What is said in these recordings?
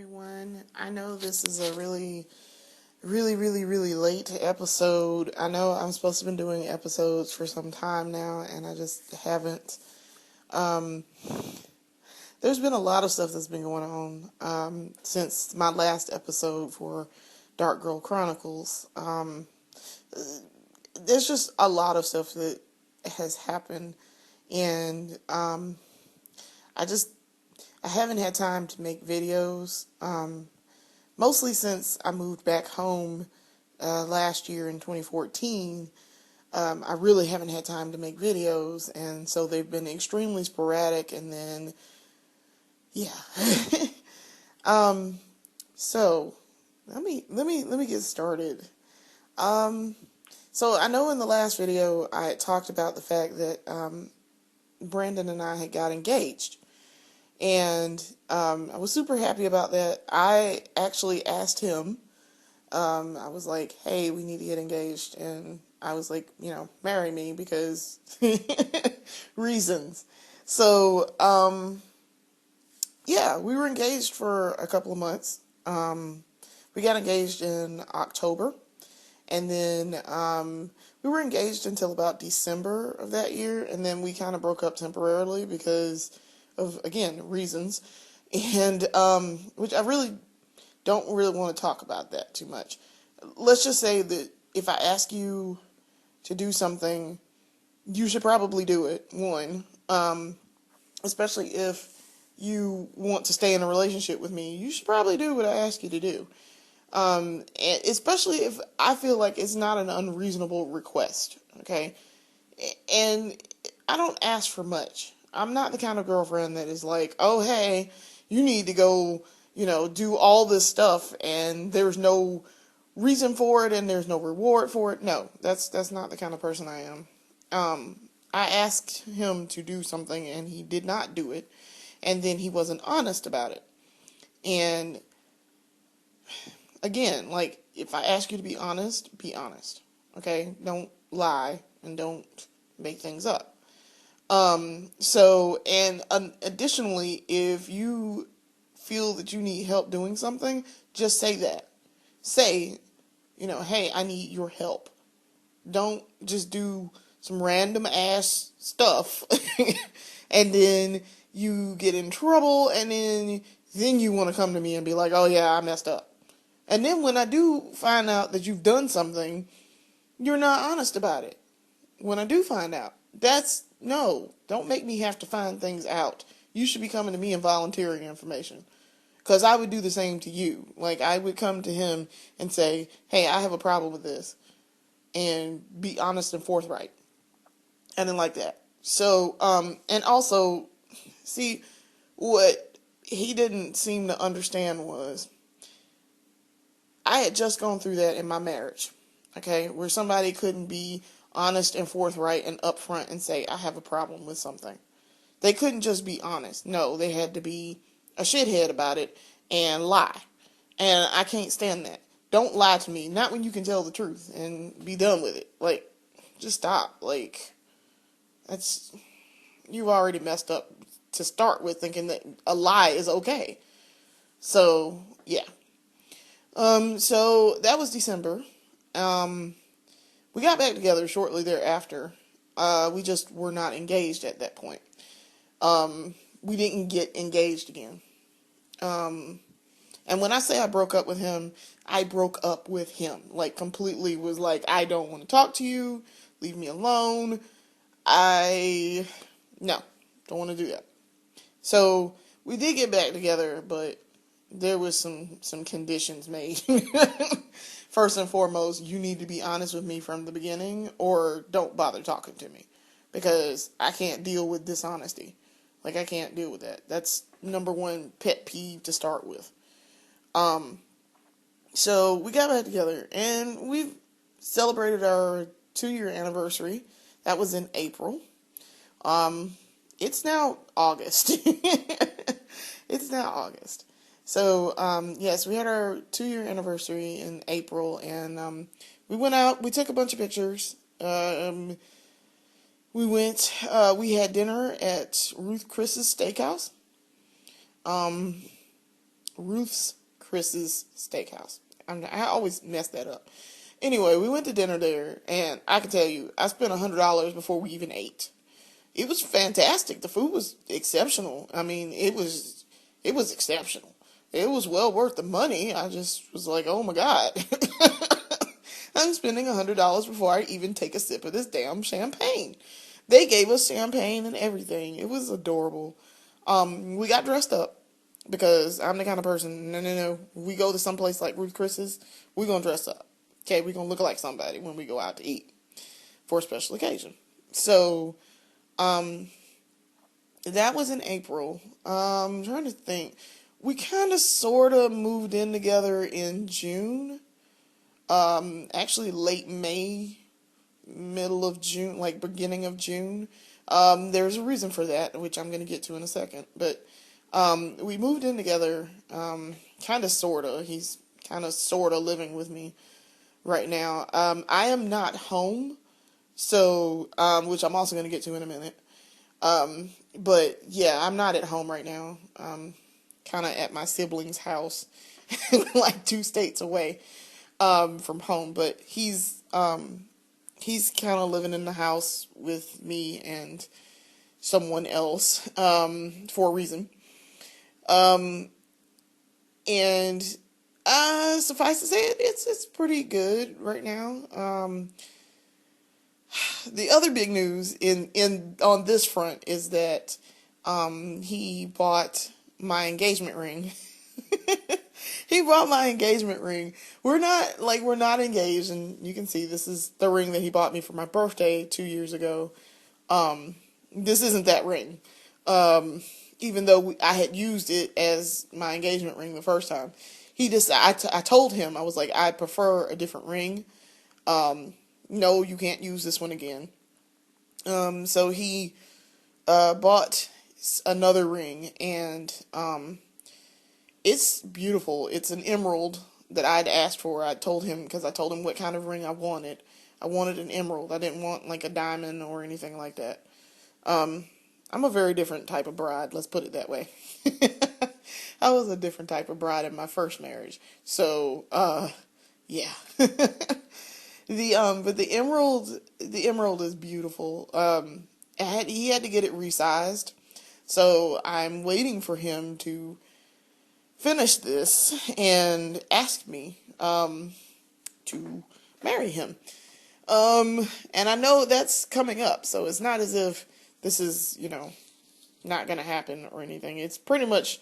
everyone. I know this is a really late episode. I know I'm supposed to have been doing episodes for some time now, and I just haven't. Um, there's been a lot of stuff that's been going on since my last episode for Dark Girl Chronicles. There's just a lot of stuff that has happened, and I just I haven't had time to make videos. Mostly since I moved back home last year in 2014, I really haven't had time to make videos, and so they've been extremely sporadic. And then, yeah. So let me get started. So I know in the last video I had talked about the fact that Brandon and I had got engaged. And I was super happy about that. I actually asked him, I was like, hey, we need to get engaged. And I was like, marry me because reasons. So, yeah, we were engaged for a couple of months. We got engaged in October. And then we were engaged until about December of that year. And then we kind of broke up temporarily because of, again, reasons, and which I really don't want to talk about that too much. Let's just say that if I ask you to do something, you should probably do it, one, especially if you want to stay in a relationship with me, you should probably do what I ask you to do, and especially if I feel like it's not an unreasonable request, okay, and I don't ask for much. I'm not the kind of girlfriend that is like, oh, hey, you need to go, do all this stuff and there's no reason for it and there's no reward for it. No, that's not the kind of person I am. I asked him to do something and he did not do it. And then he wasn't honest about it. And again, like, if I ask you to be honest, okay? Don't lie and don't make things up. Additionally, if you feel that you need help doing something, just say that. Say, hey, I need your help. Don't just do some random ass stuff and then you get in trouble and then you want to come to me and be like, oh yeah, I messed up. And then when I do find out that you've done something, you're not honest about it. When I do find out, no, don't make me have to find things out. You should be coming to me and volunteering information. Because I would do the same to you. Like, I would come to him and say, hey, I have a problem with this. And be honest and forthright. I didn't like that. So, and also, see, what he didn't seem to understand was, I had just gone through that in my marriage. Okay? Where somebody couldn't be honest and forthright and upfront and say, I have a problem with something. They couldn't just be honest. No, they had to be a shithead about it and lie. And I can't stand that. Don't lie to me. Not when you can tell the truth and be done with it. Like, just stop. Like, you've already messed up to start with thinking that a lie is okay. So, yeah. So that was December. We got back together shortly thereafter. We just were not engaged at that point. We didn't get engaged again. And when I say I broke up with him, I broke up with him. Like, completely was like, I don't want to talk to you. Leave me alone. No, don't want to do that. So, we did get back together, but there was some conditions made. First and foremost, you need to be honest with me from the beginning, or don't bother talking to me, because I can't deal with dishonesty. Like, I can't deal with that. That's number one pet peeve to start with. So we got back together, and we've celebrated our 2-year anniversary. That was in April. It's now August. It's now August. So, yes, we had our 2-year anniversary in April, and we went out, we took a bunch of pictures. We had dinner at Ruth Chris's Steakhouse. Ruth's Chris's Steakhouse. I always mess that up. Anyway, we went to dinner there, and I can tell you, I spent $100 before we even ate. It was fantastic. The food was exceptional. I mean, it was exceptional. It was well worth the money. I just was like, oh my God. I'm spending $100 before I even take a sip of this damn champagne. They gave us champagne and everything. It was adorable. We got dressed up because I'm the kind of person, no. We go to someplace like Ruth Chris's, we're going to dress up. Okay, we're going to look like somebody when we go out to eat for a special occasion. So, that was in April. I'm trying to think. We kind of sort of moved in together in June. Actually late May, middle of June, like beginning of June. There's a reason for that, which I'm going to get to in a second. But we moved in together, kind of, sort of. He's kind of, sort of living with me right now. I am not home, so, which I'm also going to get to in a minute. But yeah, I'm not at home right now. Kind of at my sibling's house, like 2 states away, from home. But he's kind of living in the house with me and someone else, for a reason. And, suffice to say, it's pretty good right now. The other big news on this front is that he bought my engagement ring. He bought my engagement ring. We're not engaged, and you can see this is the ring that he bought me for my birthday 2 years ago. This isn't that ring. Even though I had used it as my engagement ring the first time. I told him, I was like, I prefer a different ring. No, you can't use this one again. So he bought another ring, and it's beautiful. It's an emerald that I'd asked for. I told him, because I told him what kind of ring I wanted. I wanted an emerald. I didn't want like a diamond or anything like that. I'm a very different type of bride, let's put it that way. I was a different type of bride in my first marriage. So, yeah. But the emerald is beautiful. He had to get it resized, so I'm waiting for him to finish this and ask me, to marry him. And I know that's coming up, so it's not as if this is, not gonna happen or anything. It's pretty much,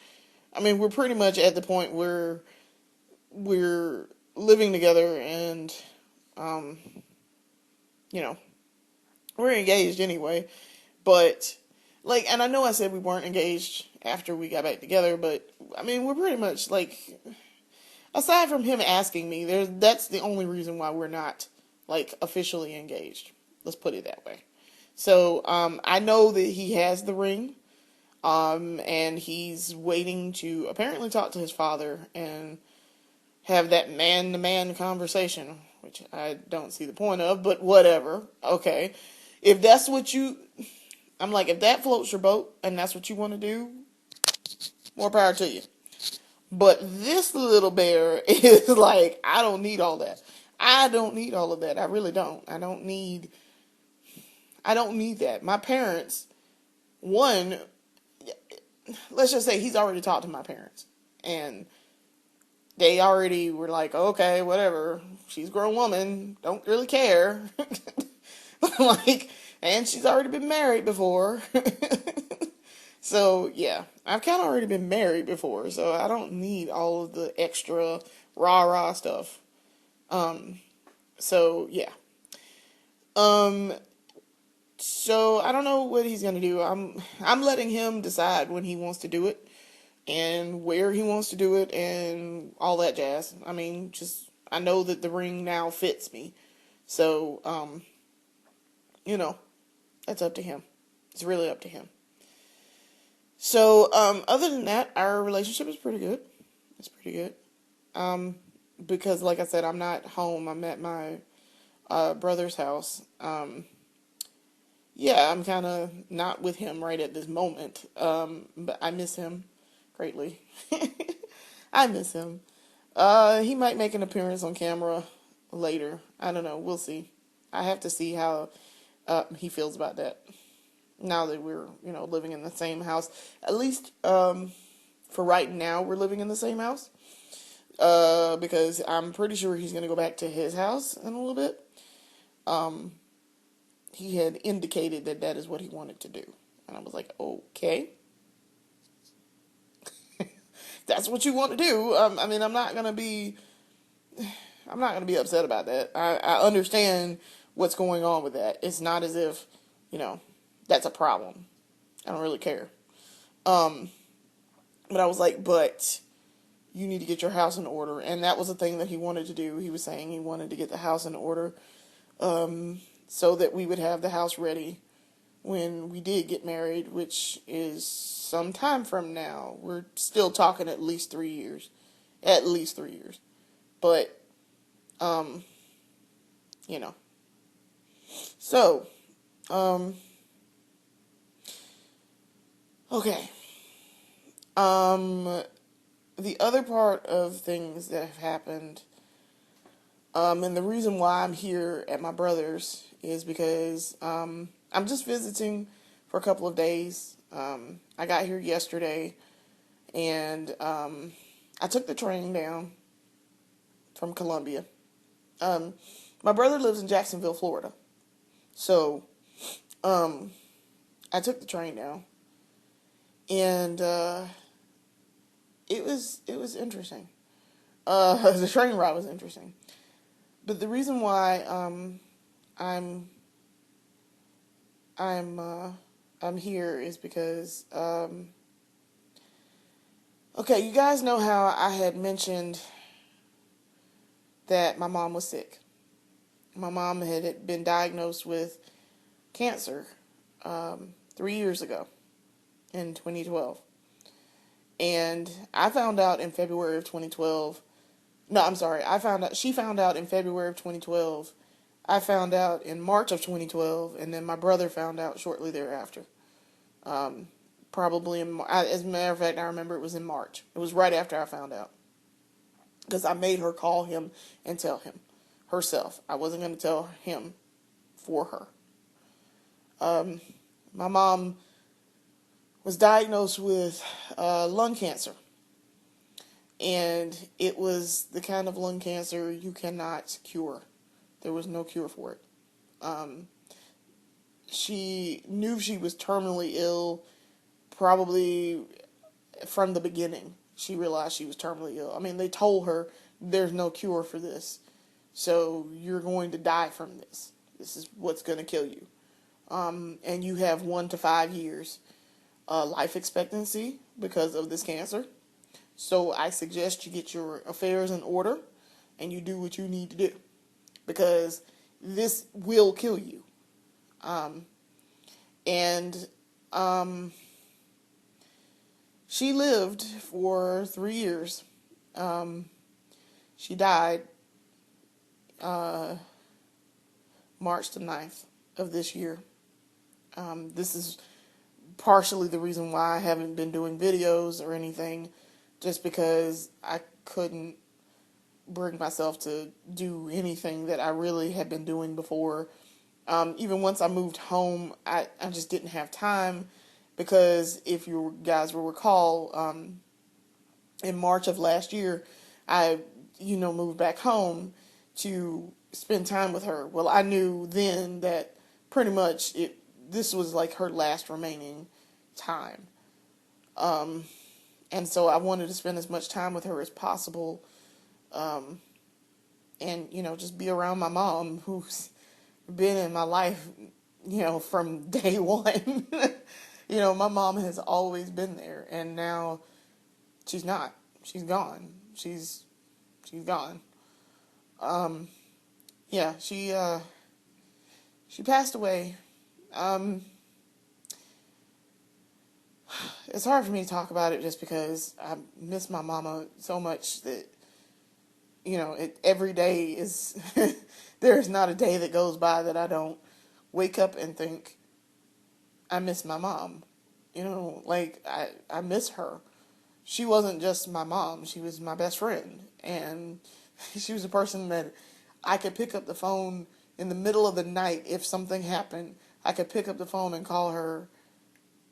we're pretty much at the point where we're living together and, we're engaged anyway, but, and I know I said we weren't engaged after we got back together, but, we're pretty much, aside from him asking me, that's the only reason why we're not, officially engaged. Let's put it that way. So, I know that he has the ring, and he's waiting to apparently talk to his father and have that man-to-man conversation, which I don't see the point of, but whatever. Okay. If that's what if that floats your boat and that's what you want to do, more power to you. But this little bear is I don't need all that. I don't need all of that. I really don't. I don't need that. My parents, one, let's just say he's already talked to my parents. And they already were like, okay, whatever. She's a grown woman. Don't really care. And she's already been married before. So, yeah. I've kind of already been married before. So, I don't need all of the extra rah-rah stuff. So, yeah. So, I don't know what he's going to do. I'm letting him decide when he wants to do it. And where he wants to do it and all that jazz. I know that the ring now fits me. So, that's up to him. It's really up to him. So, other than that, our relationship is pretty good. It's pretty good. Because, like I said, I'm not home. I'm at my brother's house. Yeah, I'm kind of not with him right at this moment. But I miss him greatly. I miss him. He might make an appearance on camera later. I don't know. We'll see. I have to see how he feels about that. Now that we're, living in the same house. At least, for right now, we're living in the same house. Because I'm pretty sure he's going to go back to his house in a little bit. He had indicated that that is what he wanted to do. And I was like, okay. That's what you want to do. I mean, I'm not going to be upset about that. I understand what's going on with that. It's not as if, that's a problem. I don't really care. But I was like, but you need to get your house in order. And that was the thing that he wanted to do. He was saying he wanted to get the house in order so that we would have the house ready when we did get married, which is some time from now. We're still talking at least 3 years. At least 3 years. But, So, okay. The other part of things that have happened, and the reason why I'm here at my brother's is because, I'm just visiting for a couple of days. I got here yesterday, and, I took the train down from Columbia. My brother lives in Jacksonville, Florida. So, I took the train down, and it was interesting. The train ride was interesting, but the reason why I'm here is because okay, you guys know how I had mentioned that my mom was sick. My mom had been diagnosed with cancer 3 years ago in 2012. And I found out in February of 2012. No, I'm sorry. She found out in February of 2012. I found out in March of 2012. And then my brother found out shortly thereafter. Probably as a matter of fact, I remember it was in March. It was right after I found out. Because I made her call him and tell him herself. I wasn't going to tell him for her. My mom was diagnosed with lung cancer. And it was the kind of lung cancer you cannot cure. There was no cure for it. She knew she was terminally ill probably from the beginning. She realized she was terminally ill. I mean, they told her there's no cure for this. So you're going to die from this. This is what's going to kill you. And you have 1 to 5 years life expectancy because of this cancer. So I suggest you get your affairs in order and you do what you need to do because this will kill you. She lived for 3 years. She died March the 9th of this year. This is partially the reason why I haven't been doing videos or anything, just because I couldn't bring myself to do anything that I really had been doing before. Even once I moved home, I just didn't have time because if you guys will recall, in March of last year, I, moved back home to spend time with her. Well, I knew then that pretty much this was like her last remaining time. And so I wanted to spend as much time with her as possible. And, just be around my mom who's been in my life, from day one. My mom has always been there and now she's not. She's gone. She's gone. Yeah, she passed away. It's hard for me to talk about it just because I miss my mama so much that, every day is, there's not a day that goes by that I don't wake up and think, I miss my mom. I miss her. she wasn't just my mom, she was my best friend. And she was a person that I could pick up the phone in the middle of the night if something happened. I could pick up the phone and call her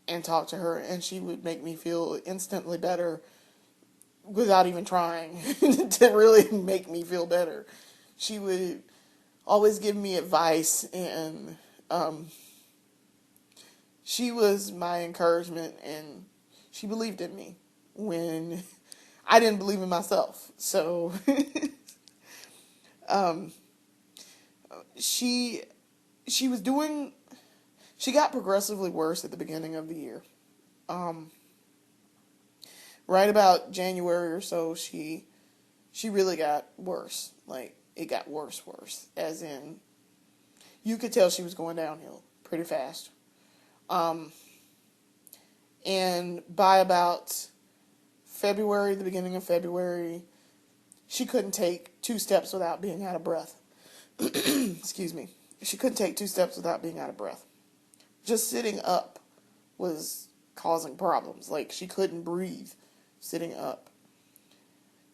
and talk to her, and she would make me feel instantly better without even trying to really make me feel better. She would always give me advice, and she was my encouragement, and she believed in me when I didn't believe in myself. So um, she she was doing she got progressively worse at the beginning of the year. Um, right about January or so, she really got worse. Like, it got worse, as in you could tell she was going downhill pretty fast. Um, and by about February, the beginning of February, she couldn't take 2 steps without being out of breath. Excuse me. She couldn't take 2 steps without being out of breath. Just sitting up was causing problems. Like, she couldn't breathe sitting up.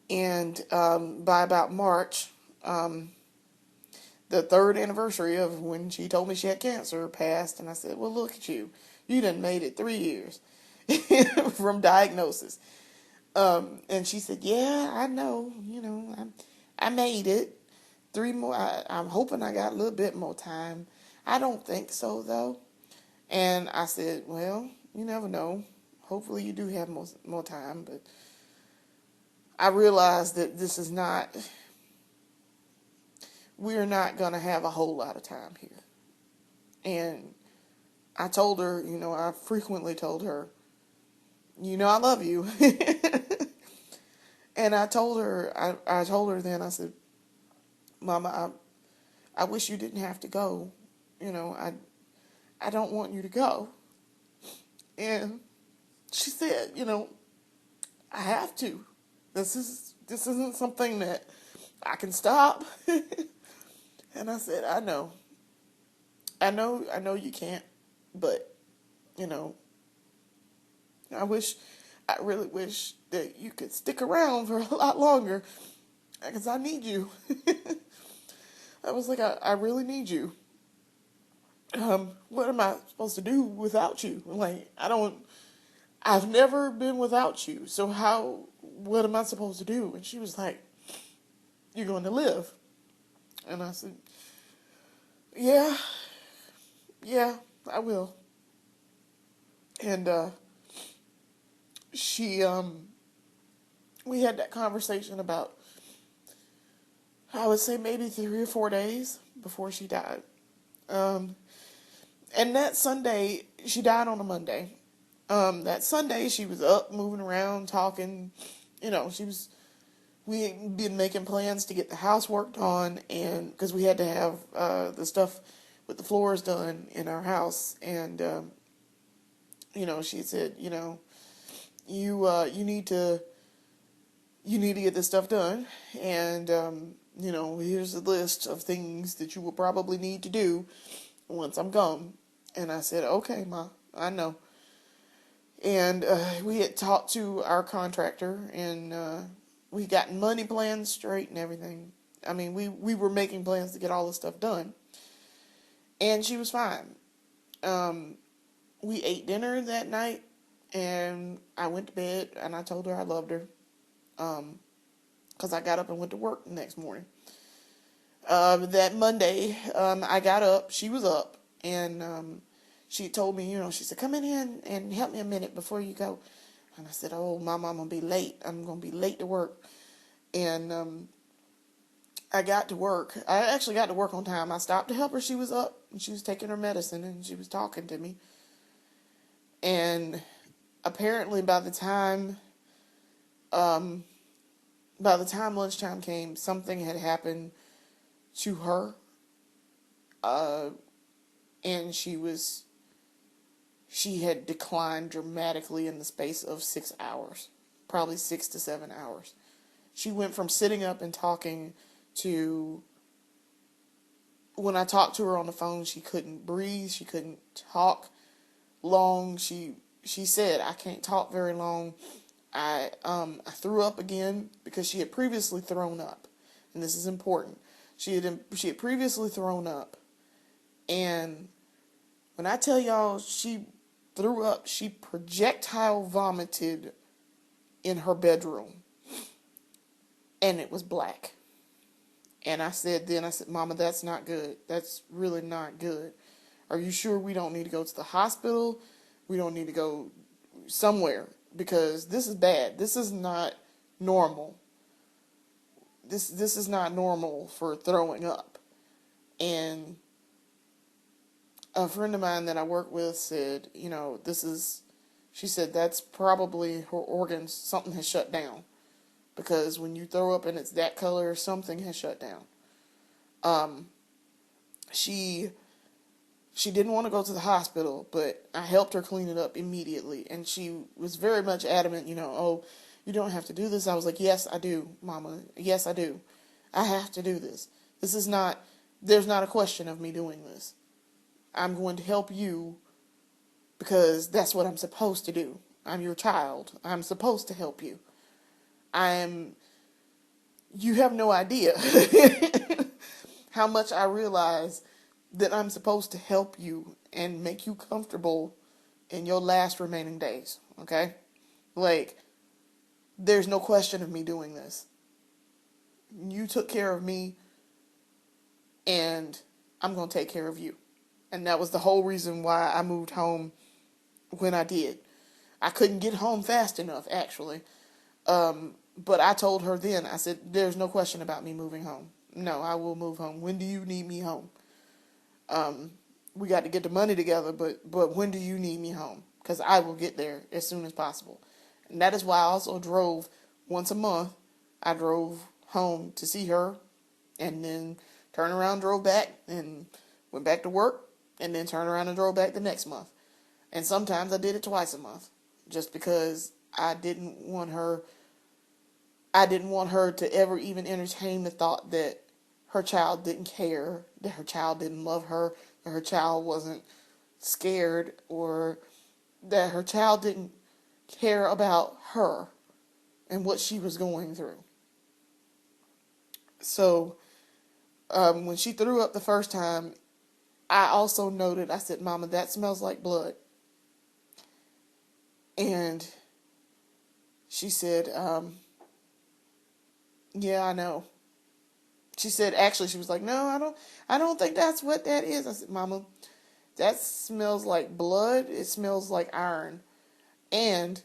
And by about March, the third anniversary of when she told me she had cancer passed, and I said, well, look at you. You done made it 3 years from diagnosis. And she said, yeah, I know, I made it. 3 more, I'm hoping I got a little bit more time. I don't think so, though. And I said, well, you never know. Hopefully you do have more time, but I realized that we're not going to have a whole lot of time here. And I told her, I frequently told her, I love you. And I told her, I told her then, I said, Mama, I wish you didn't have to go. I don't want you to go. And she said, I have to. This isn't something that I can stop. And I said, I know you can't, but, I really wish that you could stick around for a lot longer, because I need you. I was like, I really need you. What am I supposed to do without you? Like, I've never been without you, so what am I supposed to do? And she was like, you're going to live. And I said, yeah, I will. And we had that conversation about, I would say, maybe 3 or 4 days before she died. And that Sunday, she died on a Monday. That Sunday, she was up, moving around, talking. We had been making plans to get the house worked on, and because we had to have the stuff with the floors done in our house. And she said, you need to get this stuff done, and here's a list of things that you will probably need to do once I'm gone. And I said, okay, Ma, I know. And we had talked to our contractor, and we got money plans straight and everything. I mean, we were making plans to get all this stuff done. And she was fine. We ate dinner that night, and I went to bed, and I told her I loved her. Because I got up and went to work the next morning. That Monday, I got up. She was up, and she told me, she said, come in here and help me a minute before you go. And I said, oh, Mama, I'm going to be late. I'm going to be late to work. And I got to work. I actually got to work on time. I stopped to help her. She was up, and she was taking her medicine, and she was talking to me. And apparently by the time lunchtime came, something had happened to her. And she had declined dramatically in the space of 6 hours, probably 6 to 7 hours. She went from sitting up and talking to, when I talked to her on the phone, she couldn't breathe, she couldn't talk long. She said, I can't talk very long. I threw up again because she had previously thrown up, and this is important. She had previously thrown up, and when I tell y'all she threw up, she projectile vomited in her bedroom, and it was black. And I said, Mama, that's not good. That's really not good. Are you sure we don't need to go to the hospital? We don't need to go somewhere, because this is bad. This is not normal. This is not normal for throwing up. And a friend of mine that I work with said, she said that's probably her organs, something has shut down. Because when you throw up and it's that color, something has shut down. She didn't want to go to the hospital, but I helped her clean it up immediately. And she was very much adamant, oh, you don't have to do this. I was like, yes, I do, Mama. Yes, I do. I have to do this. There's not a question of me doing this. I'm going to help you because that's what I'm supposed to do. I'm your child. I'm supposed to help you. You have no idea how much I realize that I'm supposed to help you and make you comfortable in your last remaining days, okay? Like, there's no question of me doing this. You took care of me, and I'm going to take care of you. And that was the whole reason why I moved home when I did. I couldn't get home fast enough, actually. But I told her then, I said, there's no question about me moving home. No, I will move home. When do you need me home? We got to get the money together, but when do you need me home? Because I will get there as soon as possible. And that is why I also drove once a month. I drove home to see her, and then turned around, drove back, and went back to work, and then turned around and drove back the next month. And sometimes I did it twice a month, just because I didn't want her to ever even entertain the thought that her child didn't care, that her child didn't love her, that her child wasn't scared, or that her child didn't care about her and what she was going through. So, when she threw up the first time, I also noted, I said, Mama, that smells like blood. And she said, yeah, I know. She said, actually, she was like, no, I don't think that's what that is. I said, Mama, that smells like blood. It smells like iron. And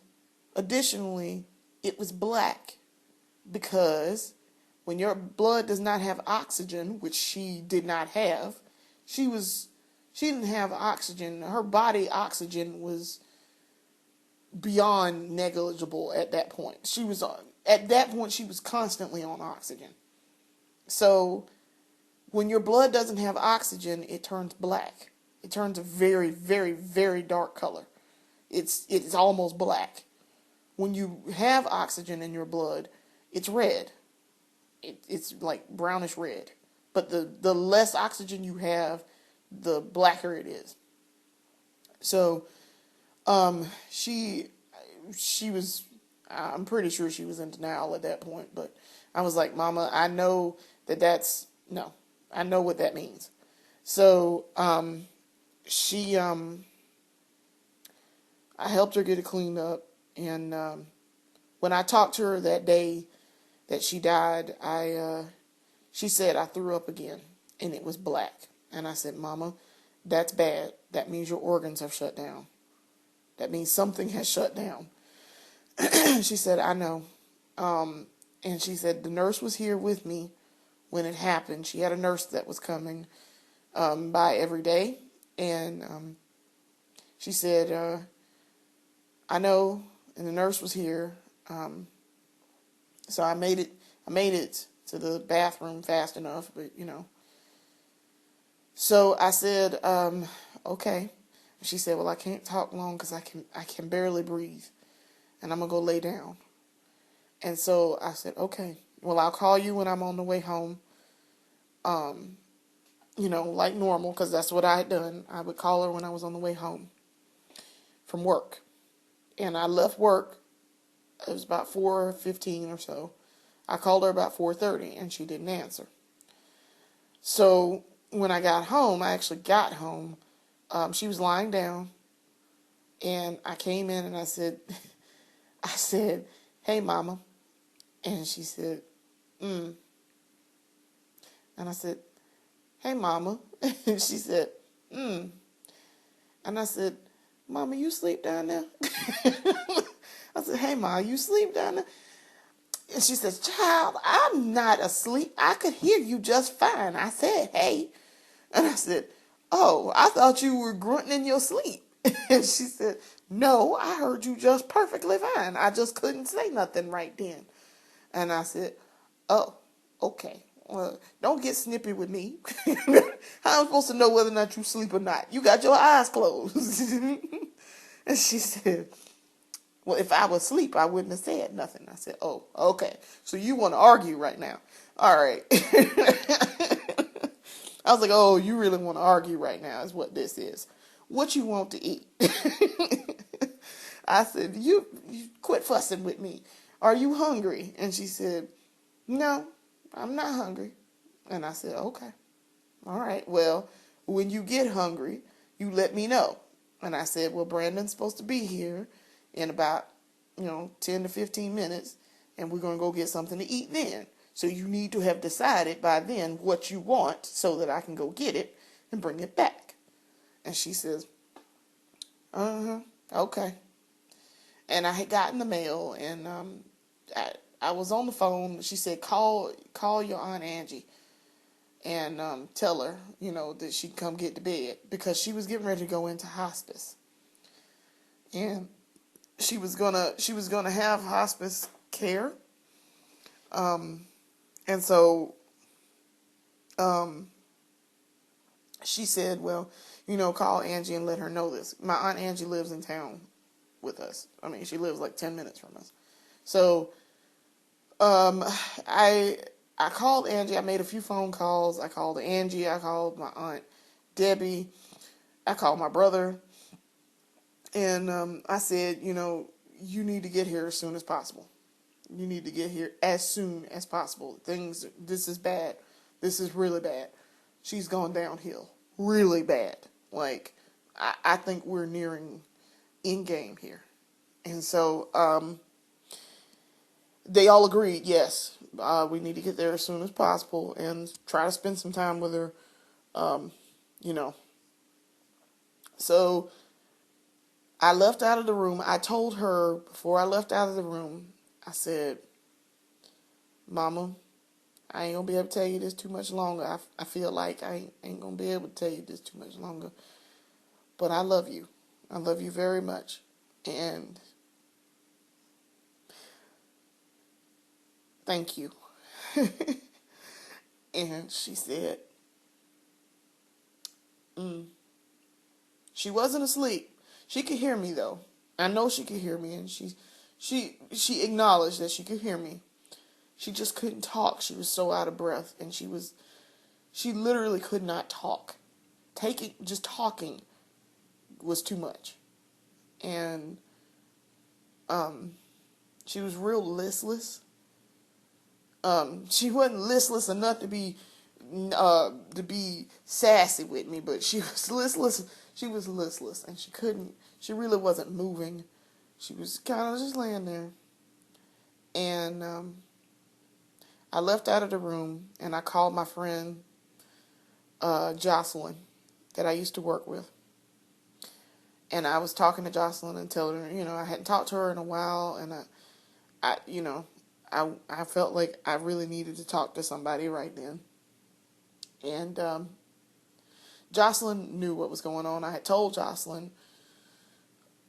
additionally, it was black, because when your blood does not have oxygen, which she did not have, she didn't have oxygen. Her body oxygen was beyond negligible at that point. At that point, she was constantly on oxygen. So when your blood doesn't have oxygen, it turns black. It turns a very, very, very dark color. It's almost black. When you have oxygen in your blood, it's red. It's like brownish red. But the less oxygen you have, the blacker it is. So, she was, I'm pretty sure she was in denial at that point, but I was like, Mama, I know no, I know what that means. So, I helped her get it cleaned up, and, when I talked to her that day that she died, she said, I threw up again, and it was black. And I said, Mama, that's bad. That means your organs have shut down. That means something has shut down. She said, I know. And she said, the nurse was here with me when it happened. She had a nurse that was coming by every day. And she said, I know, and the nurse was here. So I made it to the bathroom fast enough, but So I said, okay. She said, well, I can't talk long because I can barely breathe, and I'm gonna go lay down. And so I said, okay, well, I'll call you when I'm on the way home. Like normal, because that's what I had done. I would call her when I was on the way home from work. And I left work It was about 4:15 or so. I called her about 4:30 and she didn't answer. So when I got home, I actually got home. She was lying down, and I came in and I said, I said, "Hey, Mama," and she said, "Mm," and I said, "Hey, Mama," and she said, "Mm," and I said, "Mama, you sleep down there?" I said, "Hey, Ma, you sleep down there?" And she says, "Child, I'm not asleep. I could hear you just fine. I said, hey." And I said, "Oh, I thought you were grunting in your sleep." And she said, "No, I heard you just perfectly fine. I just couldn't say nothing right then." And I said, "Oh, okay. Well, don't get snippy with me. How am I supposed to know whether or not you sleep or not? You got your eyes closed." And she said, "Well, if I was asleep, I wouldn't have said nothing." I said, "Oh, okay. So you want to argue right now. All right." I was like, "Oh, you really want to argue right now is what this is. What you want to eat?" I said, you quit fussing with me. Are you hungry?" And she said, "No, I'm not hungry." And I said, "Okay. All right. Well, when you get hungry, you let me know." And I said, "Well, Brandon's supposed to be here in about, 10 to 15 minutes, and we're going to go get something to eat then. So you need to have decided by then what you want so that I can go get it and bring it back." And she says, "Uh-huh, okay." And I had gotten the mail, and I was on the phone. She said, call your Aunt Angie and tell her, that she'd come get to bed because she was getting ready to go into hospice. And she was gonna have hospice care. And so she said, "Well, call Angie and let her know this." My Aunt Angie lives in town with us. I mean, she lives like 10 minutes from us. So um, I I called Angie. I made a few phone calls. I called Angie. I called my Aunt Debbie. I called my brother. And I said, you need to get here as soon as possible. You need to get here as soon as possible. This is bad. This is really bad. She's gone downhill. Really bad. Like, I think we're nearing end game here. And so they all agreed, yes, we need to get there as soon as possible and try to spend some time with her, you know. So I left out of the room. I told her before I left out of the room, I said, "Mama, I ain't going to be able to tell you this too much longer. I feel like I ain't going to be able to tell you this too much longer. But I love you. I love you very much. And thank you." And she said, mm. She wasn't asleep. She could hear me, though. I know she could hear me, and she acknowledged that she could hear me. She just couldn't talk. She was so out of breath, and she literally could not talk. Just talking was too much. And she was real listless. She wasn't listless enough to be sassy with me, but she was listless. She was listless, and she really wasn't moving. She was kind of just laying there. And I left out of the room, and I called my friend Jocelyn that I used to work with. And I was talking to Jocelyn and telling her, I hadn't talked to her in a while, and I felt like I really needed to talk to somebody right then. And Jocelyn knew what was going on. I had told Jocelyn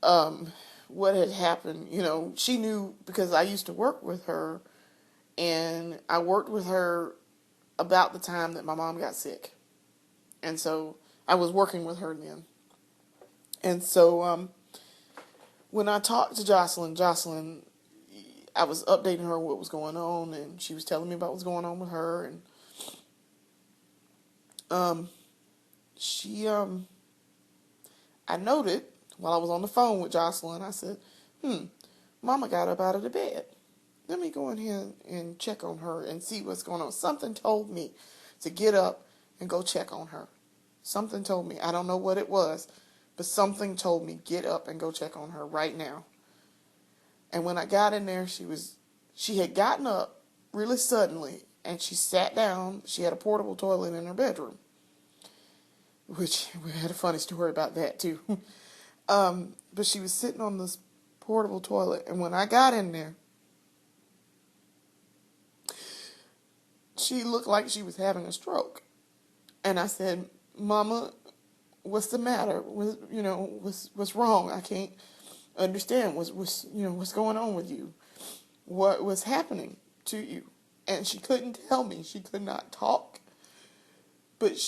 what had happened. She knew because I used to work with her, and I worked with her about the time that my mom got sick. And so I was working with her then. And so when I talked to Jocelyn, I was updating her what was going on, and she was telling me about what's going on with her. And I noted while I was on the phone with Jocelyn, I said, Mama got up out of the bed. Let me go in here and check on her and see what's going on. Something told me to get up and go check on her. Something told me. I don't know what it was, but something told me get up and go check on her right now. And when I got in there, she had gotten up really suddenly and she sat down. She had a portable toilet in her bedroom, which we had a funny story about that too. But she was sitting on this portable toilet, and when I got in there, she looked like she was having a stroke. And I said, Mama, what's the matter? What's wrong? I can't understand. What's going on with you? What was happening to you? And she couldn't tell me. She could not talk. But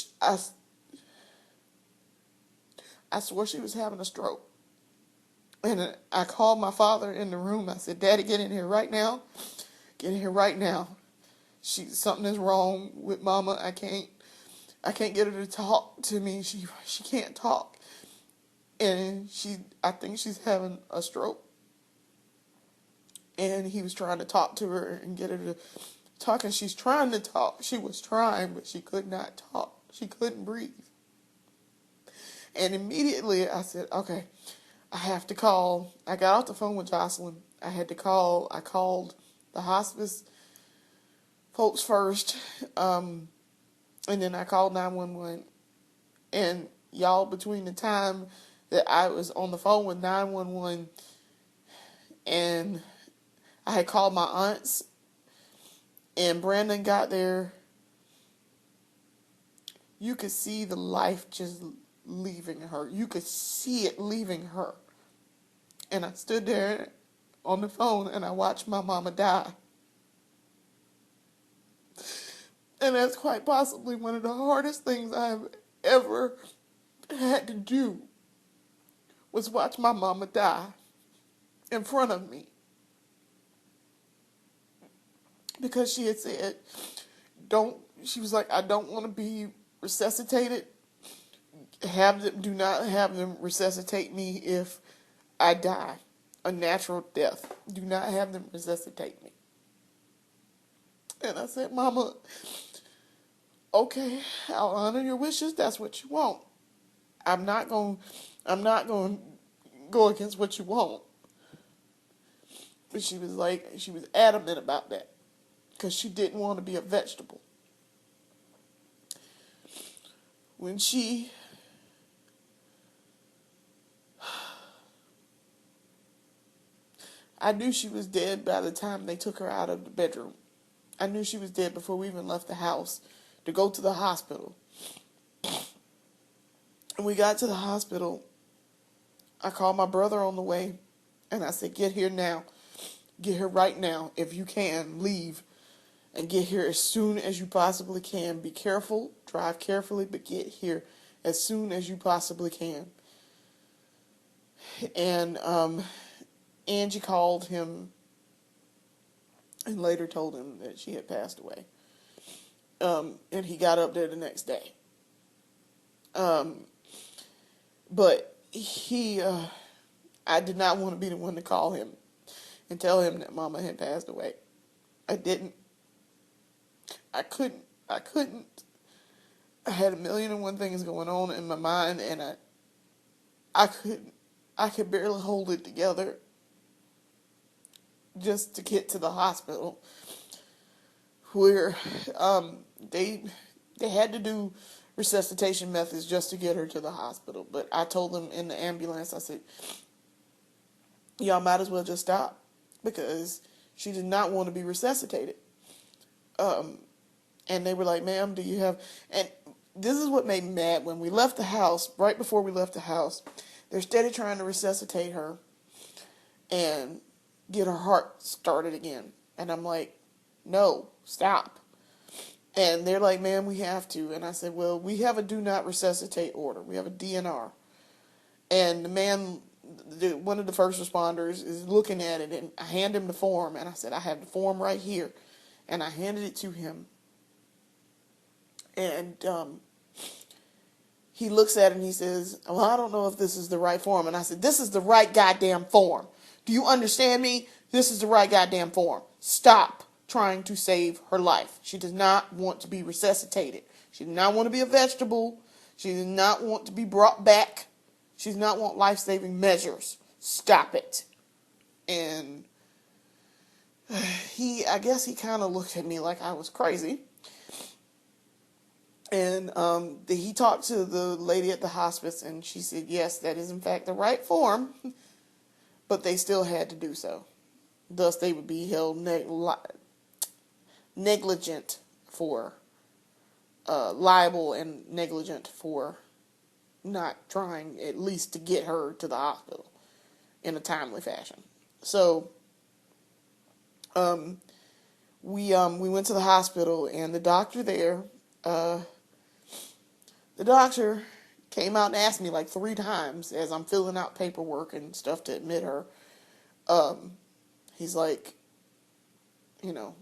I swore she was having a stroke. And I called my father in the room. I said, Daddy, get in here right now. Get in here right now. Something is wrong with Mama. I can't get her to talk to me. She can't talk. And I think she's having a stroke. And he was trying to talk to her and get her to talk. And she's trying to talk. She was trying, but she could not talk. She couldn't breathe. And immediately I said, okay, I have to call. I got off the phone with Jocelyn. I called the hospice folks first. And then I called 911. And y'all, between the time that I was on the phone with 911 and I had called my aunts and Brandon got there, you could see the life just leaving her. You could see it leaving her. And I stood there on the phone and I watched my mama die. And that's quite possibly one of the hardest things I've ever had to do, was watch my mama die in front of me. Because she had said, she was like, I don't want to be resuscitated. Do not have them resuscitate me if I die a natural death. Do not have them resuscitate me. And I said, Mama, okay, I'll honor your wishes. That's what you want. I'm not going to go against what you want. But she was adamant about that because she didn't want to be a vegetable. When I knew she was dead by the time they took her out of the bedroom. I knew she was dead before we even left the house to go to the hospital. And we got to the hospital. I called my brother on the way, and I said, get here now. Get here right now. If you can, leave and get here as soon as you possibly can. Be careful, drive carefully, but get here as soon as you possibly can. And Angie called him and later told him that she had passed away. And he got up there the next day. But I did not want to be the one to call him and tell him that Mama had passed away. I didn't. I couldn't. I had 1,000,001 things going on in my mind, and I couldn't. I could barely hold it together just to get to the hospital, where they had to do resuscitation methods just to get her to the hospital. But I told them in the ambulance, I said, y'all might as well just stop, because she did not want to be resuscitated. And they were like, ma'am, do you have... And this is what made me mad. When we left the house, right before we left the house, they're steady trying to resuscitate her and get her heart started again. And I'm like, no, stop. And they're like, ma'am, we have to. And I said, well, we have a do not resuscitate order. We have a DNR. And the man, one of the first responders, is looking at it, and I hand him the form. And I said, I have the form right here. And I handed it to him. And he looks at it and he says, well, I don't know if this is the right form. And I said, this is the right goddamn form. Do you understand me? This is the right goddamn form. Stop trying to save her life. She does not want to be resuscitated. She does not want to be a vegetable. She does not want to be brought back. She does not want life-saving measures. Stop it. And I guess he kind of looked at me like I was crazy. And he talked to the lady at the hospice, and she said, yes, that is in fact the right form, but they still had to do so. Thus, they would be held negligent for, liable and negligent for not trying at least to get her to the hospital in a timely fashion. So, we went to the hospital, and the doctor there, the doctor came out and asked me like 3 times as I'm filling out paperwork and stuff to admit her. He's like, you know,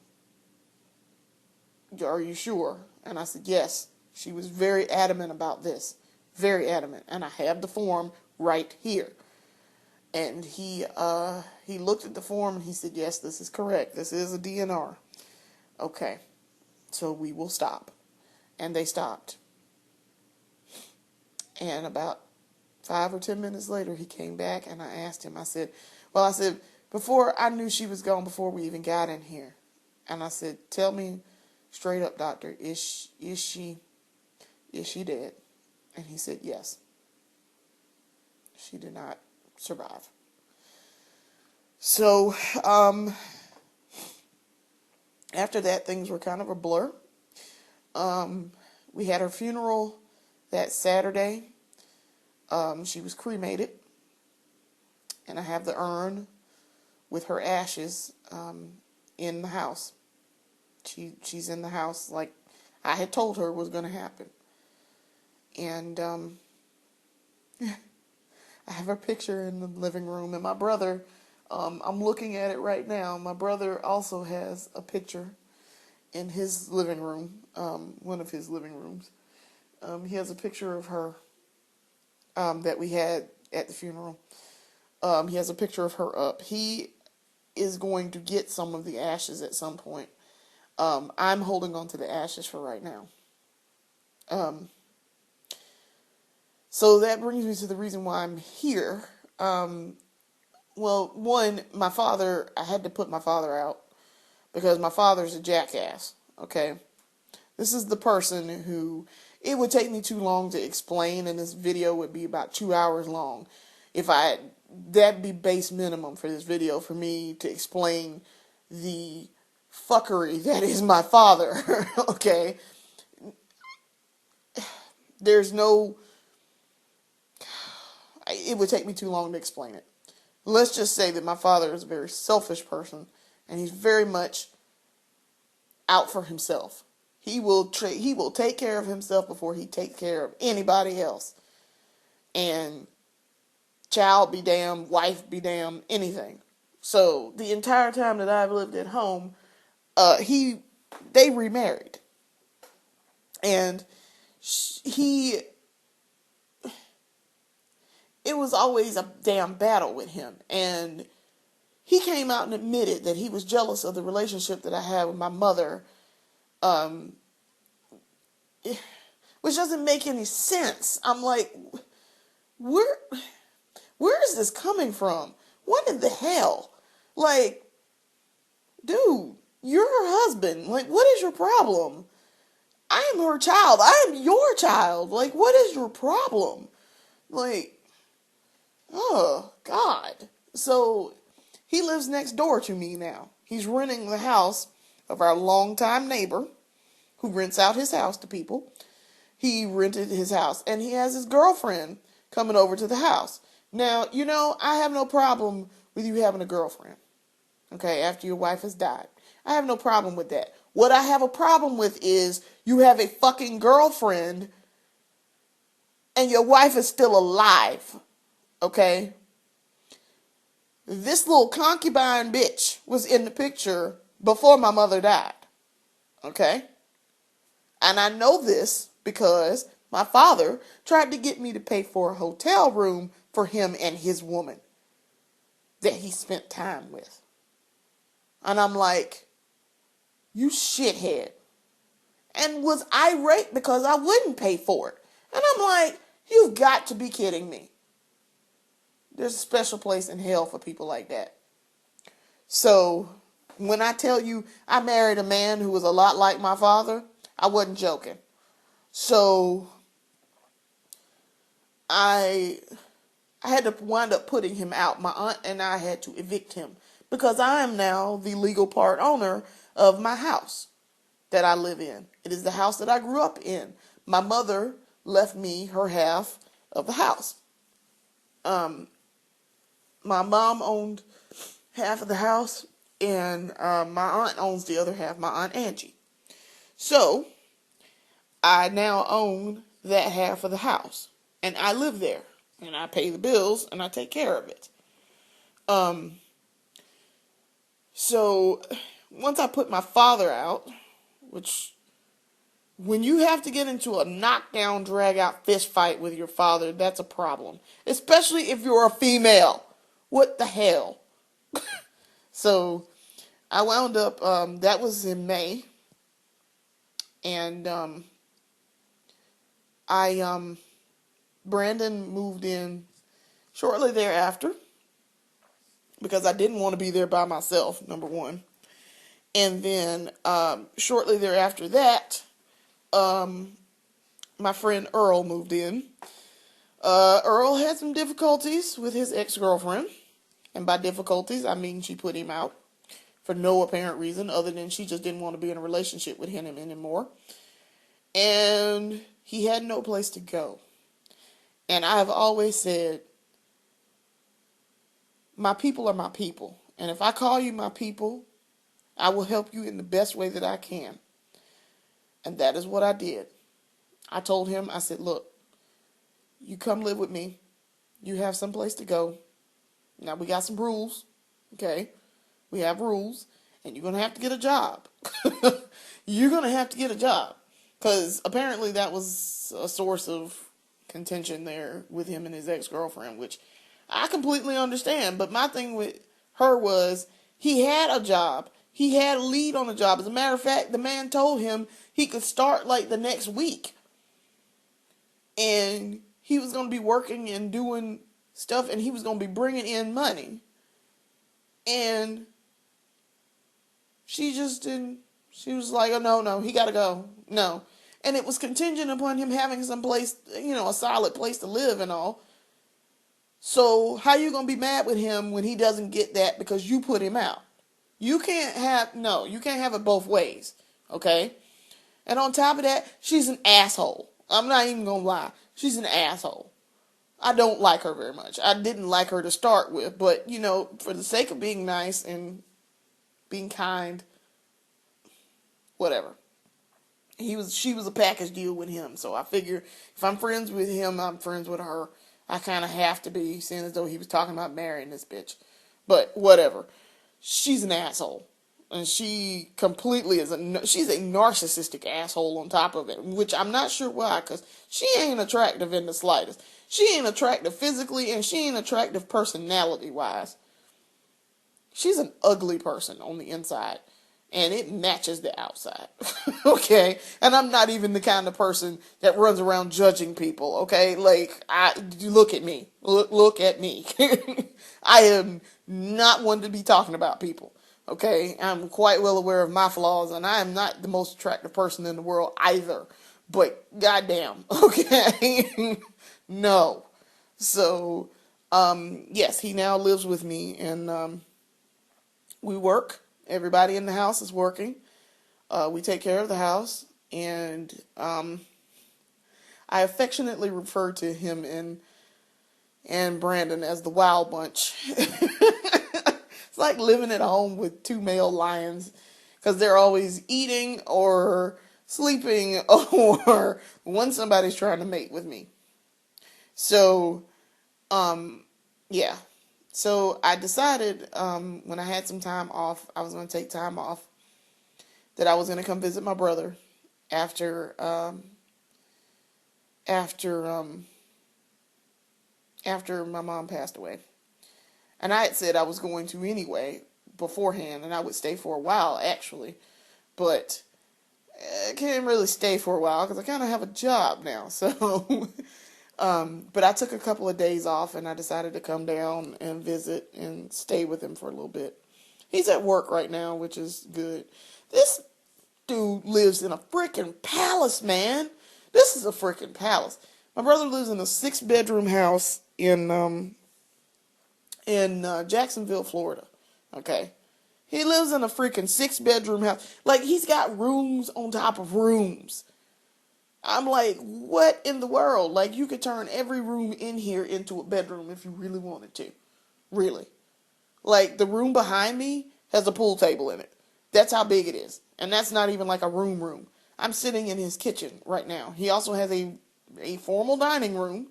are you sure? And I said, yes. She was very adamant about this. Very adamant. And I have the form right here. And he looked at the form and he said, yes, this is correct. This is a DNR. Okay. So we will stop. And they stopped. And about 5 or 10 minutes later, he came back and I asked him, I said, before I knew she was gone, before we even got in here. And I said, tell me straight up, doctor, is she dead? And he said, yes. She did not survive. So, after that, things were kind of a blur. We had her funeral that Saturday. She was cremated. And I have the urn with her ashes in the house. She's in the house like I had told her was going to happen. And I have her picture in the living room. And my brother, I'm looking at it right now. My brother also has a picture in his living room, one of his living rooms. He has a picture of her that we had at the funeral. He has a picture of her up. He is going to get some of the ashes at some point. I'm holding on to the ashes for right now. So that brings me to the reason why I'm here. Well, one, I had to put my father out because my father's a jackass, okay? This is the person who, it would take me too long to explain, and this video would be about 2 hours long. That'd be base minimum for this video for me to explain the fuckery that is my father, okay? It would take me too long to explain it. Let's just say that my father is a very selfish person, and he's very much out for himself. He will take care of himself before he takes care of anybody else. And child be damned, wife be damned, anything. So the entire time that I've lived at home, they remarried. And it was always a damn battle with him. And he came out and admitted that he was jealous of the relationship that I had with my mother, which doesn't make any sense. I'm like, where is this coming from? What in the hell? Like, dude, you're her husband. Like, what is your problem? I am her child. I am your child. Like, what is your problem? Like, oh, God. So, he lives next door to me now. He's renting the house of our longtime neighbor who rents out his house to people. He rented his house, and he has his girlfriend coming over to the house. Now, I have no problem with you having a girlfriend, okay, after your wife has died. I have no problem with that. What I have a problem with is you have a fucking girlfriend and your wife is still alive, okay? This little concubine bitch was in the picture before my mother died, okay? And I know this because my father tried to get me to pay for a hotel room for him and his woman. that he spent time with. And I'm like, you shithead. And was irate because I wouldn't pay for it. And I'm like, you've got to be kidding me. There's a special place in hell for people like that. So when I tell you I married a man who was a lot like my father, I wasn't joking. So I had to wind up putting him out. My aunt and I had to evict him because I am now the legal part owner of my house that I live in. It is the house that I grew up in. My mother left me her half of the house. My mom owned half of the house, and my aunt owns the other half, my Aunt Angie. So I now own that half of the house, and I live there, and I pay the bills, and I take care of it. So once I put my father out, which when you have to get into a knockdown, drag out fist fight with your father, that's a problem. Especially if you're a female. What the hell? So I wound up, that was in May. And Brandon moved in shortly thereafter. Because I didn't want to be there by myself, number one. And then shortly thereafter that, my friend Earl moved in. Earl had some difficulties with his ex-girlfriend. And by difficulties, I mean she put him out for no apparent reason other than she just didn't want to be in a relationship with him anymore. And he had no place to go. And I've always said, my people are my people. And if I call you my people, I will help you in the best way that I can. And that is what I did. I told him, I said, look, you come live with me. You have some place to go. Now we got some rules. Okay? We have rules. And you're going to have to get a job. You're going to have to get a job. Because apparently that was a source of contention there with him and his ex-girlfriend, which I completely understand. But my thing with her was he had a job. He had a lead on the job. As a matter of fact, the man told him he could start like the next week. And he was going to be working and doing stuff, and he was going to be bringing in money. And she just didn't. She was like, oh, no, he got to go. No. And it was contingent upon him having some place, a solid place to live and all. So how you going to be mad with him when he doesn't get that because you put him out? You can't have it both ways, okay? And on top of that, she's an asshole. I'm not even going to lie. She's an asshole. I don't like her very much. I didn't like her to start with, but, for the sake of being nice and being kind, whatever. She was a package deal with him, so I figure if I'm friends with him, I'm friends with her. I kind of have to be, seeing as though he was talking about marrying this bitch. But whatever. She's an asshole. And she completely she's a narcissistic asshole on top of it, which I'm not sure why, because she ain't attractive in the slightest. She ain't attractive physically, and she ain't attractive personality-wise. She's an ugly person on the inside, and it matches the outside, okay? And I'm not even the kind of person that runs around judging people, okay? Like, look at me. Look at me. I am not one to be talking about people, okay? I'm quite well aware of my flaws, and I am not the most attractive person in the world either. But goddamn, okay? No. So, yes, he now lives with me, and we work. Everybody in the house is working. We take care of the house, and I affectionately refer to him and Brandon as the Wild Bunch. It's like living at home with two male lions, because they're always eating or sleeping or when somebody's trying to mate with me. So, yeah. So I decided when I had some time off, I was going to take time off, that I was going to come visit my brother after after my mom passed away. And I had said I was going to anyway beforehand, and I would stay for a while, actually. But I can't really stay for a while because I kind of have a job now. So, but I took a couple of days off, and I decided to come down and visit and stay with him for a little bit. He's at work right now, which is good. This dude lives in a freaking palace, man. This is a freaking palace. My brother lives in a 6-bedroom house in Jacksonville, Florida. Okay. He lives in a freaking 6-bedroom house. Like, he's got rooms on top of rooms. I'm like, what in the world? Like, you could turn every room in here into a bedroom if you really wanted to. Really. Like, the room behind me has a pool table in it. That's how big it is. And that's not even like a room. I'm sitting in his kitchen right now. He also has a formal dining room.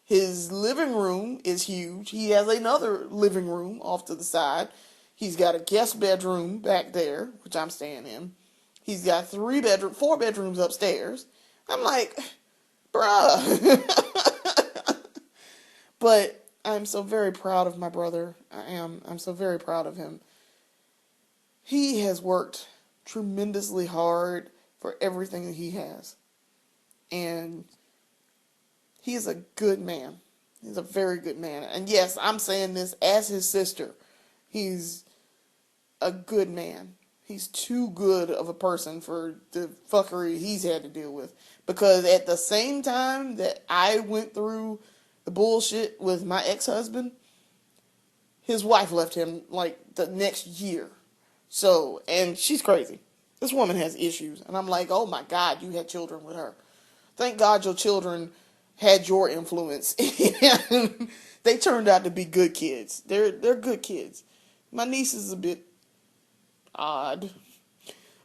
His living room is huge. He has another living room off to the side. He's got a guest bedroom back there, which I'm staying in. He's got 4 bedrooms upstairs. I'm like, bruh. But I'm so very proud of my brother. I am. I'm so very proud of him. He has worked tremendously hard for everything that he has. And he is a good man. He's a very good man. And yes, I'm saying this as his sister. He's a good man. He's too good of a person for the fuckery he's had to deal with. Because at the same time that I went through the bullshit with my ex-husband, his wife left him like the next year. So, and she's crazy. This woman has issues. And I'm like, oh my God, you had children with her. Thank God your children had your influence. And they turned out to be good kids. They're good kids. My niece is a bit odd,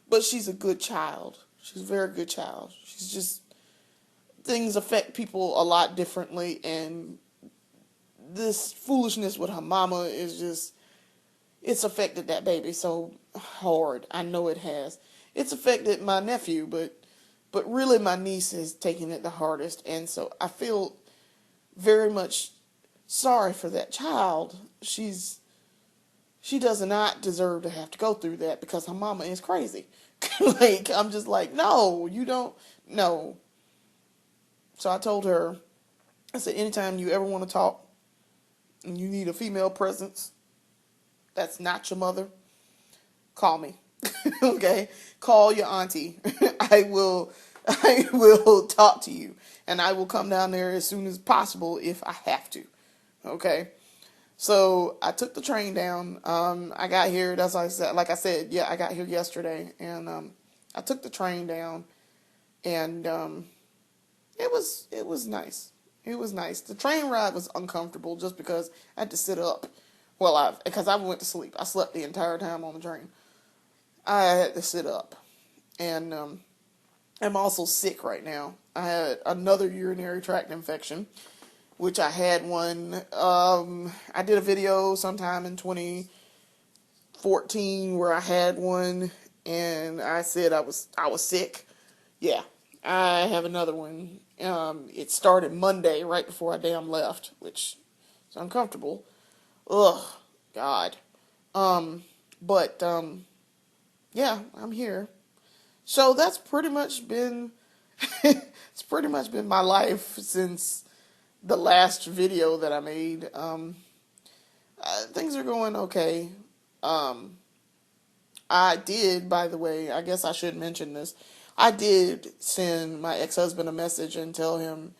but she's a good child. She's a very good child. She's just, things affect people a lot differently, and this foolishness with her mama is just, it's affected that baby so hard. I know it has. It's affected my nephew, but really my niece is taking it the hardest, and so I feel very much sorry for that child. She does not deserve to have to go through that because her mama is crazy. Like, I'm just like, no, you don't, no. So I told her, I said, anytime you ever want to talk and you need a female presence that's not your mother, call me. Okay? Call your auntie. I will talk to you, and I will come down there as soon as possible if I have to. Okay? So I took the train down. I got here, that's like I said, yeah, I got here yesterday, and I took the train down, and it was nice. It was nice. The train ride was uncomfortable just because I had to sit up. Well, because I went to sleep. I slept the entire time on the train. I had to sit up, and I'm also sick right now. I had another urinary tract infection, which I had one. I did a video sometime in 2014 where I had one, and I said I was sick. Yeah, I have another one. It started Monday, right before I damn left, which is uncomfortable. Ugh, God. But yeah, I'm here. So that's pretty much been it's pretty much been my life since the last video that I made. Things are going okay. I did, by the way, I guess I should mention this. I did send my ex-husband a message and tell him,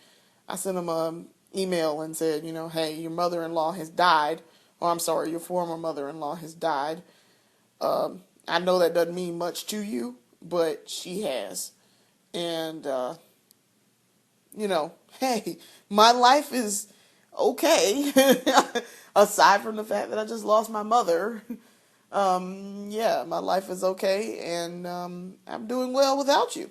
I sent him an email and said, hey, your mother-in-law has died. Or I'm sorry, your former mother-in-law has died. I know that doesn't mean much to you, but she has. And, hey, my life is okay. Aside from the fact that I just lost my mother. Yeah, my life is okay, and I'm doing well without you.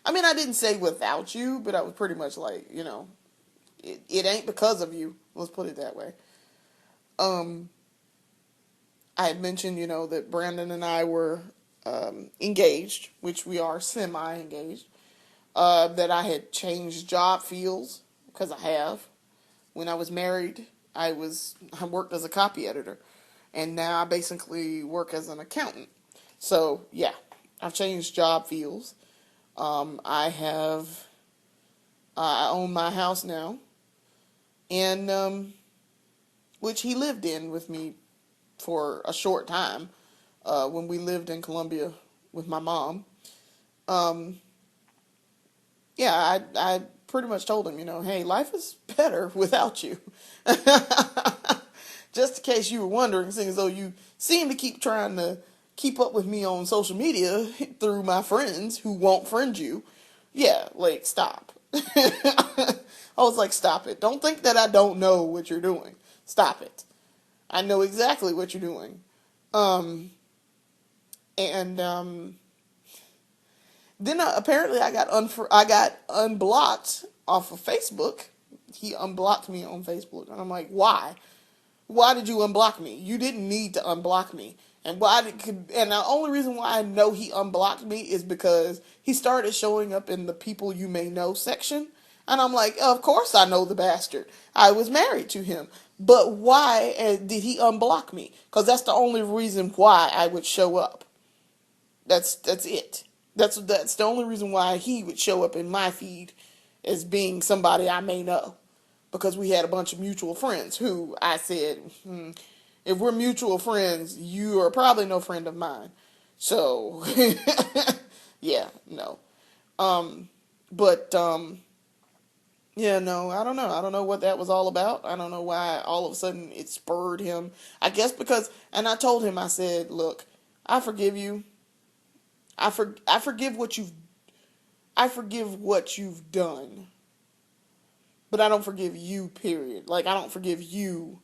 I mean, I didn't say without you, but I was pretty much like, it ain't because of you. Let's put it that way. I had mentioned, that Brandon and I were engaged, which we are semi-engaged. That I had changed job fields, because I have. When I was married, I worked as a copy editor, and now I basically work as an accountant. So yeah, I've changed job fields. I own my house now, and which he lived in with me for a short time when we lived in Columbia with my mom. Um, yeah, I pretty much told him, hey, life is better without you. Just in case you were wondering, seeing as though you seem to keep trying to keep up with me on social media through my friends who won't friend you. Yeah, like, stop. I was like, stop it. Don't think that I don't know what you're doing. Stop it. I know exactly what you're doing. Um, and Then apparently I got unblocked off of Facebook. He unblocked me on Facebook, and I'm like, why? Why did you unblock me? You didn't need to unblock me. And the only reason why I know he unblocked me is because he started showing up in the people you may know section. And I'm like, of course I know the bastard. I was married to him. But why did he unblock me? Because that's the only reason why I would show up. That's it. That's the only reason why he would show up in my feed as being somebody I may know, because we had a bunch of mutual friends who I said, if we're mutual friends, you are probably no friend of mine. So yeah, no. Um, but yeah, no, I don't know. I don't know what that was all about. I don't know why all of a sudden it spurred him. I guess because, and I told him, I said, look, I forgive you. I forgive what you've done, but I don't forgive you, period. Like, I don't forgive you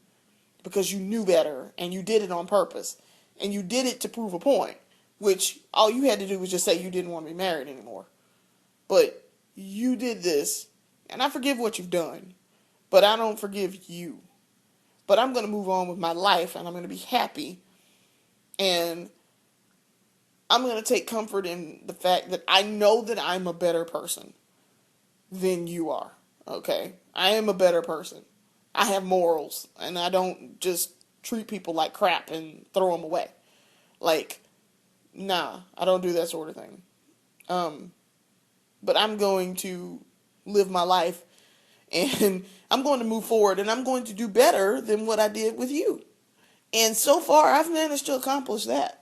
because you knew better and you did it on purpose and you did it to prove a point, which all you had to do was just say you didn't want to be married anymore. But you did this, and I forgive what you've done, but I don't forgive you. But I'm going to move on with my life, and I'm going to be happy, and I'm going to take comfort in the fact that I know that I'm a better person than you are. Okay? I am a better person. I have morals, and I don't just treat people like crap and throw them away. Like, nah, I don't do that sort of thing. Um, but I'm going to live my life, and I'm going to move forward, and I'm going to do better than what I did with you. And so far, I've managed to accomplish that.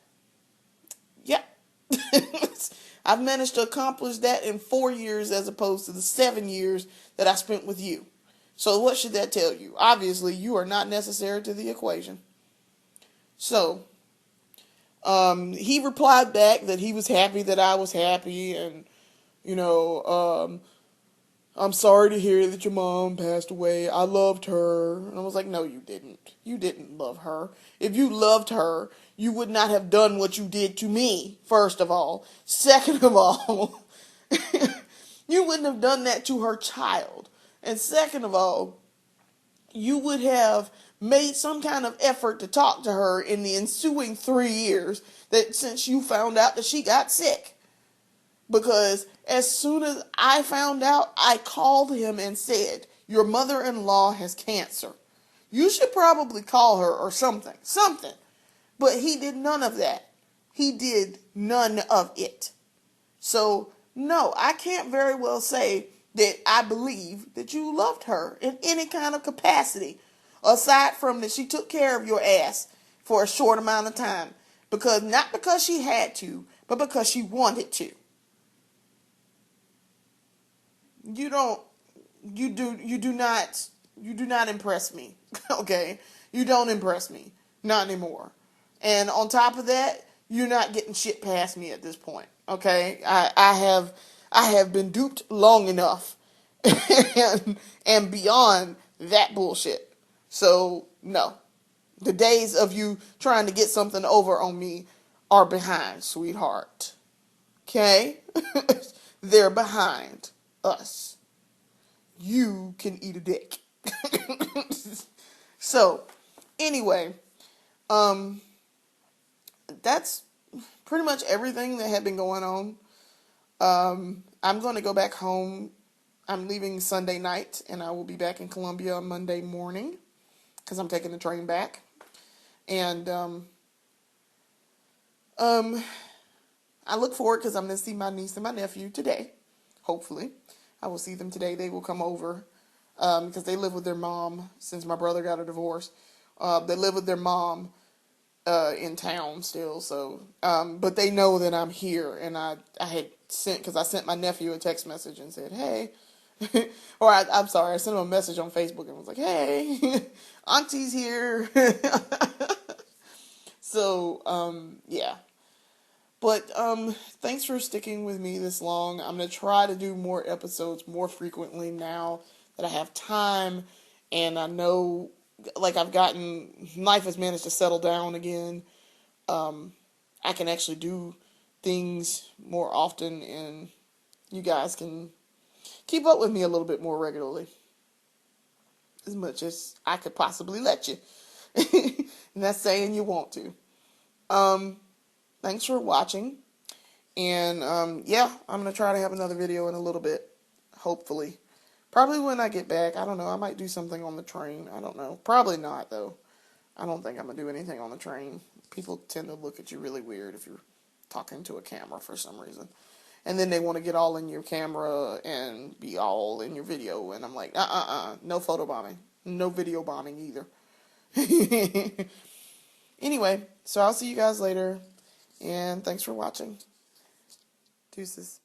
Yeah. I've managed to accomplish that in 4 years as opposed to the 7 years that I spent with you. So what should that tell you? Obviously, you are not necessary to the equation. So, he replied back that he was happy that I was happy, and, you know, I'm sorry to hear that your mom passed away. I loved her. And I was like, no, you didn't. You didn't love her. If you loved her, you would not have done what you did to me, first of all. Second of all, you wouldn't have done that to her child. And second of all, you would have made some kind of effort to talk to her in the ensuing 3 years that since you found out that she got sick. Because as soon as I found out, I called him and said, your mother-in-law has cancer. You should probably call her or something. Something. But he did none of that. He did none of it. So, no, I can't very well say that I believe that you loved her in any kind of capacity, aside from that she took care of your ass for a short amount of time. Because not because she had to, but because she wanted to. You don't you do not impress me. Okay? You don't impress me. Not anymore. And on top of that, you're not getting shit past me at this point. Okay? I have been duped long enough and beyond that bullshit. So no. The days of you trying to get something over on me are behind, sweetheart. Okay? They're behind us. You can eat a dick. So, anyway, um, that's pretty much everything that had been going on. I'm going to go back home. I'm leaving Sunday night, and I will be back in Columbia on Monday morning. because I'm taking the train back. And um, I look forward because I'm going to see my niece and my nephew today. Hopefully, I will see them today. They will come over because they live with their mom since my brother got a divorce. They live with their mom in town still, so but they know that I'm here, and I had sent because I sent my nephew a text message and said, "Hey," or I'm sorry, I sent him a message on Facebook and was like, "Hey, Auntie's here." So yeah, but thanks for sticking with me this long. I'm gonna try to do more episodes more frequently now that I have time, and I know like I've gotten life has managed to settle down again. I can actually do things more often, and you guys can keep up with me a little bit more regularly, as much as I could possibly let you. And that's saying you want to. Um, Thanks for watching, and yeah, I'm gonna try to have another video in a little bit, hopefully. Probably when I get back. I don't know. I might do something on the train. I don't know. Probably not though. I don't think I'm gonna do anything on the train. People tend to look at you really weird if you're talking to a camera for some reason. And then they want to get all in your camera and be all in your video. And I'm like, no photo bombing. No video bombing either. Anyway, so I'll see you guys later. And thanks for watching. Deuces.